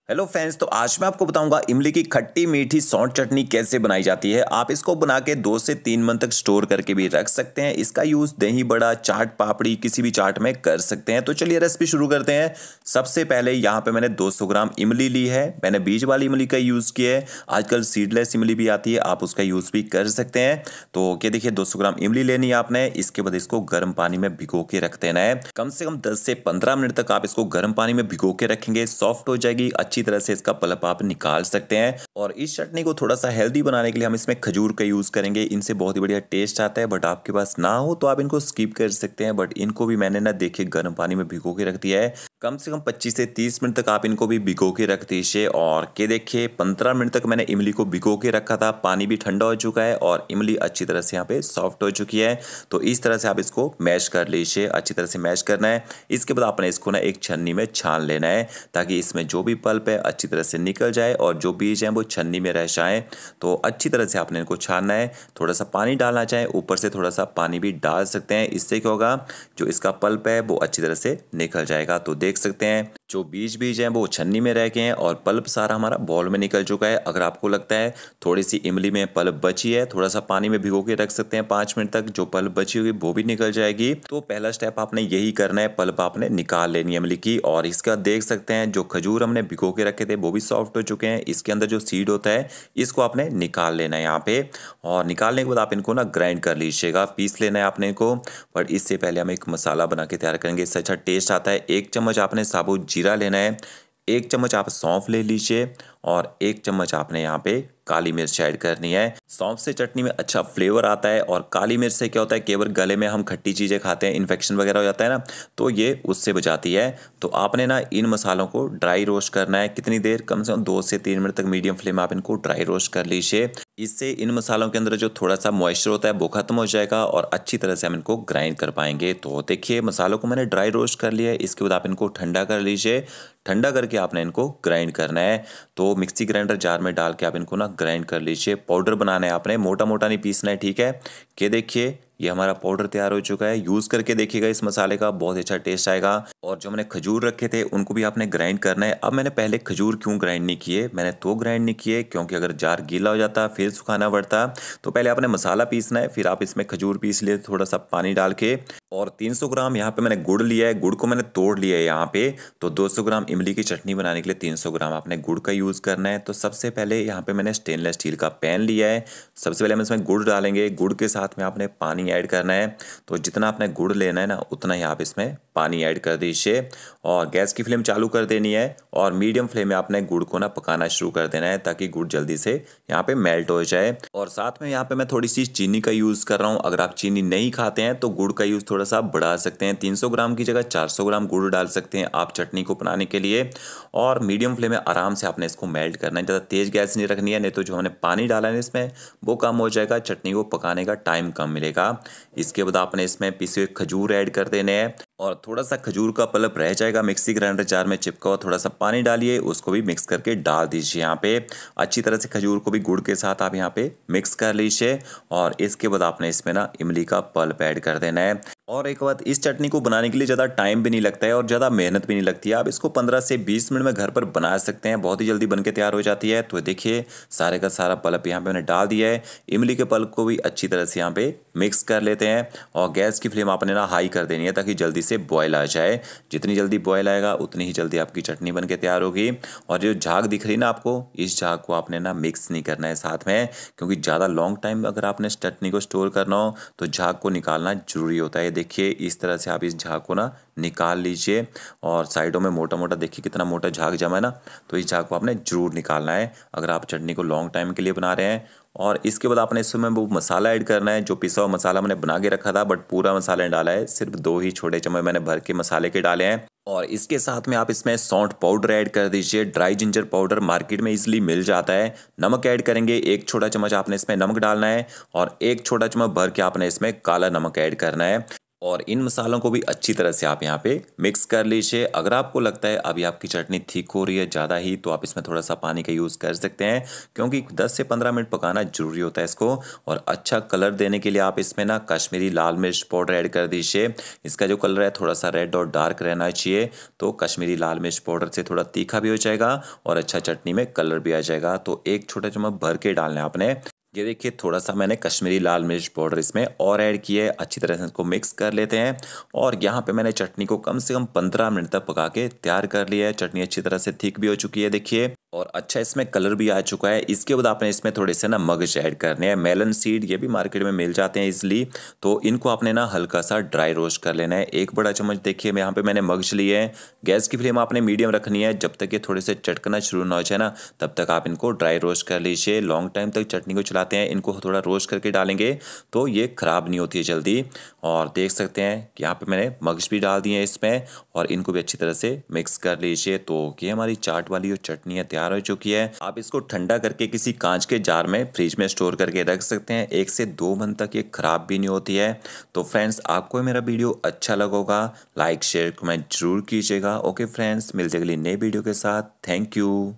Hello friends, तो आज मैं आपको बताऊंगा इमली की खट्टी मीठी सौंठ चटनी कैसे बनाई जाती है। आप इसको बना के 2 से 3 मंथ तक स्टोर करके भी रख सकते हैं। इसका यूज़ दही बड़ा, चाट पापड़ी, किसी भी चाट में कर सकते हैं। तो चलिए रेसिपी शुरू करते हैं। सबसे पहले यहाँ पे मैंने 200 ग्राम इमली ली है। मैंने बीज वाली इमली का यूज़ किया है। आजकल सीडलेस इमली भी आती है, आप उसका यूज़ भी कर सकते हैं। तो क्या देखिए, 200 ग्राम इमली लेनी है आपने। इसके बाद इसको गर्म पानी में भिगो के रख देना है। कम से कम 10 से 15 मिनट तक आप इसको गर्म पानी में भिगो के रखेंगे। सॉफ्ट हो जाएगी, अच्छी तरह से इसका पल्प आप निकाल सकते हैं। और इस चटनी को थोड़ा सा हेल्दी बनाने के लिए हम इसमें खजूर का यूज़ करेंगे। इनसे बहुत ही बढ़िया टेस्ट आता है। बट आपके पास ना हो तो आप इनको स्किप कर सकते हैं। बट इनको भी मैंने ना देखिए गर्म पानी में भिगो के रख दिया है। कम से कम 25 से 30 मिनट तक आप इनको भी भिगो के रख दीजिए। और के देखिए 15 मिनट तक मैंने इमली को भिगो के रखा था। पानी भी ठंडा हो चुका है और इमली अच्छी तरह से यहाँ पे सॉफ्ट हो चुकी है। तो इस तरह से आप इसको मैश कर लीजिए, अच्छी तरह से मैश करना है। इसके बाद आपने इसको ना एक छन्नी में छान लेना है, ताकि इसमें जो भी पल्प है अच्छी तरह से निकल जाए और जो बीज हैं वो छन्नी में रह जाए। तो अच्छी तरह से आपने इनको छानना है। थोड़ा सा पानी डालना चाहे, ऊपर से थोड़ा सा पानी भी डाल सकते हैं। इससे क्या होगा, जो इसका पल्प है वो अच्छी तरह से निकल जाएगा। तो देख सकते हैं जो बीज हैं वो छन्नी में रह गए हैं और पल्प सारा हमारा बॉल में निकल चुका है। अगर आपको लगता है थोड़ी सी इमली में पल्प बची है, थोड़ा सा पानी में भिगो के रख सकते हैं 5 मिनट तक, जो पल्प बची होगी वो भी निकल जाएगी। तो पहला स्टेप आपने यही करना है, पल्प आपने निकाल लेनी है इमली की। और इसका देख सकते हैं जो खजूर हमने भिगो के रखे थे वो भी सॉफ्ट हो चुके हैं। इसके अंदर जो सीड होता है इसको आपने निकाल लेना है यहाँ पे। और निकालने के बाद आप इनको ना ग्राइंड कर लीजिएगा, पीस लेना है आपने इनको। बट इससे पहले हम एक मसाला बना के तैयार करेंगे, इससे अच्छा टेस्ट आता है। 1 चम्मच आपने साबुत जीरा लेना है, 1 चम्मच आप सौंफ ले लीजिए और 1 चम्मच आपने यहाँ पे काली मिर्च ऐड करनी है। सौंफ से चटनी में अच्छा फ्लेवर आता है और काली मिर्च से क्या होता है, केवल गले में हम खट्टी चीज़ें खाते हैं, इन्फेक्शन वगैरह हो जाता है ना, तो ये उससे बचाती है। तो आपने ना इन मसालों को ड्राई रोस्ट करना है। कितनी देर, कम से कम 2 से 3 मिनट तक मीडियम फ्लेम में आप इनको ड्राई रोस्ट कर लीजिए। इससे इन मसालों के अंदर जो थोड़ा सा मॉइस्चर होता है वो खत्म हो जाएगा और अच्छी तरह से हम इनको ग्राइंड कर पाएंगे। तो देखिए मसालों को मैंने ड्राई रोस्ट कर लिया है। इसके बाद आप इनको ठंडा कर लीजिए। ठंडा करके आपने इनको ग्राइंड करना है। तो मिक्सी ग्राइंडर जार में डाल के आप इनको ना ग्राइंड कर लीजिए। पाउडर बनाना है आपने, मोटा मोटा नहीं पीसना है, ठीक है। कि देखिए ये हमारा पाउडर तैयार हो चुका है। यूज़ करके देखिएगा इस मसाले का, बहुत अच्छा टेस्ट आएगा। और जो मैंने खजूर रखे थे उनको भी आपने ग्राइंड करना है। अब मैंने पहले खजूर क्यों ग्राइंड नहीं किए, मैंने तो ग्राइंड नहीं किए क्योंकि अगर जार गीला हो जाता फिर सुखाना पड़ता। तो पहले आपने मसाला पीसना है, फिर आप इसमें खजूर पीस लिए थोड़ा सा पानी डाल के। और 300 ग्राम यहाँ पे मैंने गुड़ लिया है, गुड़ को मैंने तोड़ लिया है यहाँ पे। तो 200 ग्राम इमली की चटनी बनाने के लिए 300 ग्राम आपने गुड़ का यूज़ करना है। तो सबसे पहले यहाँ पे मैंने स्टेनलेस स्टील का पैन लिया है। सबसे पहले हम इसमें गुड़ डालेंगे। गुड़ के साथ में आपने पानी ऐड करना है। तो जितना आपने गुड़ लेना है ना उतना ही आप इसमें पानी ऐड कर दीजिए। और गैस की फ्लेम चालू कर देनी है और मीडियम फ्लेम में आपने गुड़ को ना पकाना शुरू कर देना है, ताकि गुड़ जल्दी से यहाँ पे मेल्ट हो जाए। और साथ में यहाँ पे मैं थोड़ी सी चीनी का यूज़ कर रहा हूँ। अगर आप चीनी नहीं खाते हैं तो गुड़ का यूज़ थोड़ा सा बढ़ा सकते हैं। 300 ग्राम की जगह 400 ग्राम गुड़ डाल सकते हैं आप चटनी को बनाने के लिए। और मीडियम फ्लेम में आराम से आपने इसको मेल्ट करना है, ज़्यादा तेज़ गैस नहीं रखनी है, नहीं तो जो हमने पानी डाला है इसमें वो कम हो जाएगा, चटनी को पकाने का टाइम कम मिलेगा। इसके बाद आपने इसमें पिसे हुए खजूर ऐड कर देने हैं और थोड़ा सा खजूर का पल्प रह जाएगा मिक्सी ग्राइंडर जार में चिपका हुआ, थोड़ा सा पानी डालिए, उसको भी मिक्स करके डाल दीजिए यहाँ पे। अच्छी तरह से खजूर को भी गुड़ के साथ आप यहाँ पे मिक्स कर लीजिए। और इसके बाद आपने इसमें ना इमली का पल्प ऐड कर देना है। और एक बात, इस चटनी को बनाने के लिए ज़्यादा टाइम भी नहीं लगता है और ज़्यादा मेहनत भी नहीं लगती है। आप इसको 15 से 20 मिनट में घर पर बना सकते हैं, बहुत ही जल्दी बन के तैयार हो जाती है। तो देखिए सारे का सारा पल्प यहाँ पे मैंने डाल दिया है। इमली के पल्प को भी अच्छी तरह से यहाँ पे मिक्स कर लेते हैं। और गैस की फ्लेम आपने ना हाई कर देनी है, ताकि जल्दी से बॉयल आ जाए। जितनी जल्दी बॉयल आएगा उतनी ही जल्दी आपकी चटनी बन के तैयार होगी। और जो झाग दिख रही है ना आपको, इस झाग को आपने ना मिक्स नहीं करना है साथ में, क्योंकि ज़्यादा लॉन्ग टाइम अगर आपने इस चटनी को स्टोर करना हो तो झाग को निकालना ज़रूरी होता है। देखिए इस तरह से आप इस झाग को ना निकाल लीजिए। और साइडों में मोटा मोटा देखिए कितना मोटा झाग जमा है ना, तो इस झाग को आपने जरूर निकालना है अगर आप चटनी को लॉन्ग टाइम के लिए बना रहे हैं। और इसके बाद आपने इसमें वो मसाला ऐड करना है, जो पिसा हुआ मसाला मैंने बना के रखा था, बट पूरा मसाला नहीं डाला है, सिर्फ 2 ही छोटे चम्मच मैंने भर के मसाले के डाले हैं। और इसके साथ में आप इसमें सौंठ पाउडर ऐड कर दीजिए। ड्राई जिंजर पाउडर मार्केट में इजीली मिल जाता है। नमक ऐड करेंगे, 1 छोटा चम्मच आपने इसमें नमक डालना है और 1 छोटा चम्मच भर के आपने इसमें काला नमक ऐड करना है। और इन मसालों को भी अच्छी तरह से आप यहाँ पे मिक्स कर लीजिए। अगर आपको लगता है अभी आपकी चटनी थिक हो रही है ज़्यादा ही, तो आप इसमें थोड़ा सा पानी का यूज़ कर सकते हैं, क्योंकि 10 से 15 मिनट पकाना ज़रूरी होता है इसको। और अच्छा कलर देने के लिए आप इसमें ना कश्मीरी लाल मिर्च पाउडर ऐड कर दीजिए। इसका जो कलर है थोड़ा सा रेड और डार्क रहना चाहिए, तो कश्मीरी लाल मिर्च पाउडर से थोड़ा तीखा भी हो जाएगा और अच्छा चटनी में कलर भी आ जाएगा। तो एक छोटा चम्मच भर के डालना है आपने। ये देखिए थोड़ा सा मैंने कश्मीरी लाल मिर्च पाउडर इसमें और ऐड किया है। अच्छी तरह से इसको मिक्स कर लेते हैं। और यहाँ पे मैंने चटनी को कम से कम 15 मिनट तक पका के तैयार कर लिया है। चटनी अच्छी तरह से थिक भी हो चुकी है देखिए, और अच्छा इसमें कलर भी आ चुका है। इसके बाद आपने इसमें थोड़े से ना मगज ऐड करने हैं, मेलन सीड, ये भी मार्केट में मिल जाते हैं इजली। तो इनको आपने ना हल्का सा ड्राई रोस्ट कर लेना है। एक बड़ा चम्मच देखिए मैं यहाँ पे मैंने मगज लिए हैं। गैस की फ्लेम आपने मीडियम रखनी है, जब तक ये थोड़े से चटकना शुरू ना हो जाए ना तब तक आप इनको ड्राई रोस्ट कर लीजिए। लॉन्ग टाइम तक चटनी को चलाते हैं, इनको थोड़ा रोस्ट करके डालेंगे तो ये ख़राब नहीं होती है जल्दी। और देख सकते हैं कि यहाँ पे मैंने मगज भी डाल दिए हैं इसमें, और इनको भी अच्छी तरह से मिक्स कर लीजिए। तो ये हमारी चाट वाली जो चटनी है तैयार हो चुकी है। आप इसको ठंडा करके किसी कांच के जार में फ्रिज में स्टोर करके रख सकते हैं, 1 से 2 मंथ तक ये ख़राब भी नहीं होती है। तो फ्रेंड्स आपको मेरा वीडियो अच्छा लगेगा, लाइक शेयर कमेंट जरूर कीजिएगा। ओके फ्रेंड्स, मिलते अगली नई वीडियो के साथ। Thank you.